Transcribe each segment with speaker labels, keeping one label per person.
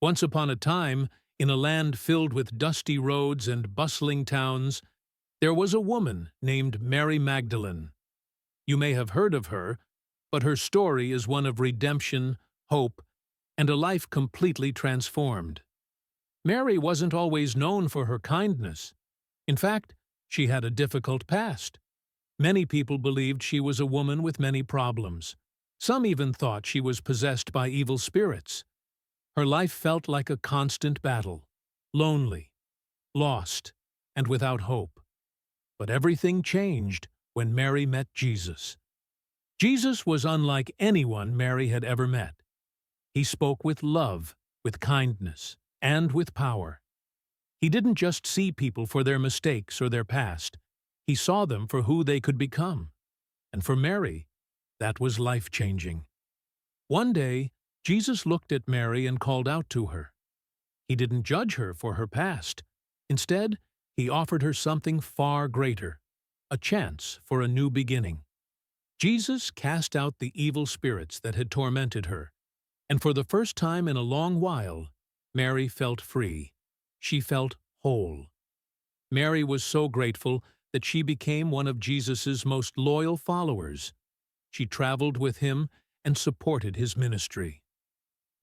Speaker 1: Once upon a time, in a land filled with dusty roads and bustling towns, there was a woman named Mary Magdalene. You may have heard of her, but her story is one of redemption, hope, and a life completely transformed. Mary wasn't always known for her kindness. In fact, she had a difficult past. Many people believed she was a woman with many problems. Some even thought she was possessed by evil spirits. Her life felt like a constant battle, lonely, lost, and without hope. But everything changed when Mary met Jesus. Jesus was unlike anyone Mary had ever met. He spoke with love, with kindness, and with power. He didn't just see people for their mistakes or their past. He saw them for who they could become. And for Mary, that was life-changing. One day, Jesus looked at Mary and called out to her. He didn't judge her for her past. Instead, he offered her something far greater, a chance for a new beginning. Jesus cast out the evil spirits that had tormented her, and for the first time in a long while, Mary felt free. She felt whole. Mary was so grateful that she became one of Jesus's most loyal followers. She traveled with him and supported his ministry.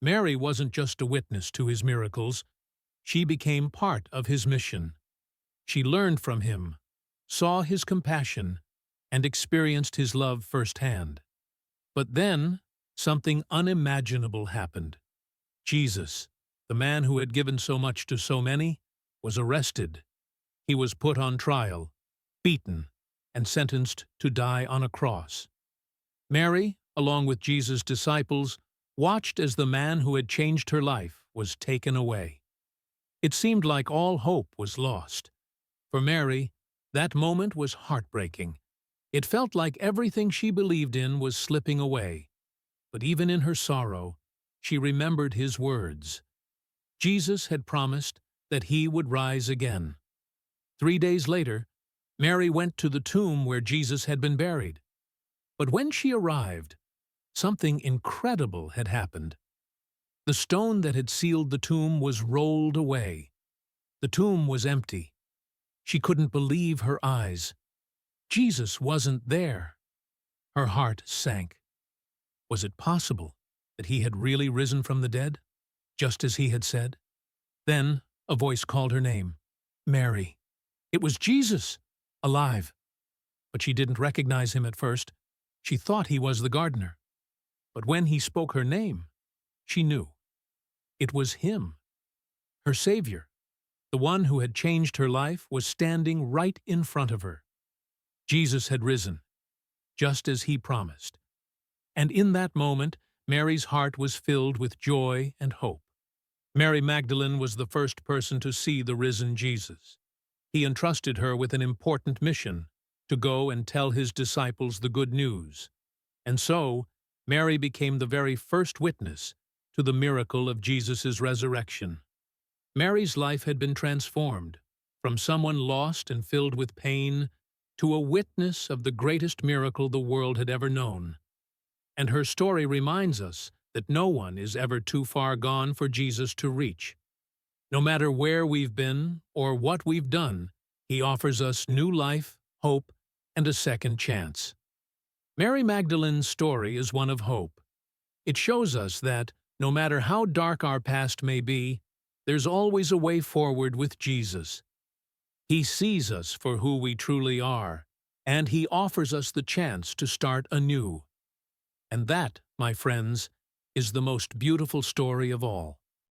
Speaker 1: Mary wasn't just a witness to his miracles. She became part of his mission. She learned from him, saw his compassion, and experienced his love firsthand. But then, something unimaginable happened. Jesus, the man who had given so much to so many, was arrested. He was put on trial, beaten, and sentenced to die on a cross. Mary, along with Jesus' disciples, watched as the man who had changed her life was taken away. It seemed like all hope was lost. For Mary, that moment was heartbreaking. It felt like everything she believed in was slipping away. But even in her sorrow, she remembered his words. Jesus had promised that he would rise again. 3 days later, Mary went to the tomb where Jesus had been buried. But when she arrived, something incredible had happened. The stone that had sealed the tomb was rolled away. The tomb was empty. She couldn't believe her eyes. Jesus wasn't there. Her heart sank. Was it possible that he had really risen from the dead, just as he had said? Then a voice called her name, Mary. It was Jesus, alive. But she didn't recognize him at first. She thought he was the gardener. But when he spoke her name, she knew. It was him. Her Savior, the one who had changed her life, was standing right in front of her. Jesus had risen, just as he promised. And in that moment, Mary's heart was filled with joy and hope. Mary Magdalene was the first person to see the risen Jesus. He entrusted her with an important mission, to go and tell his disciples the good news. And so, Mary became the very first witness to the miracle of Jesus' resurrection. Mary's life had been transformed, from someone lost and filled with pain to a witness of the greatest miracle the world had ever known. And her story reminds us that no one is ever too far gone for Jesus to reach. No matter where we've been or what we've done, he offers us new life, hope, and a second chance. Mary Magdalene's story is one of hope. It shows us that, no matter how dark our past may be, there's always a way forward with Jesus. He sees us for who we truly are, and he offers us the chance to start anew. And that, my friends, is the most beautiful story of all.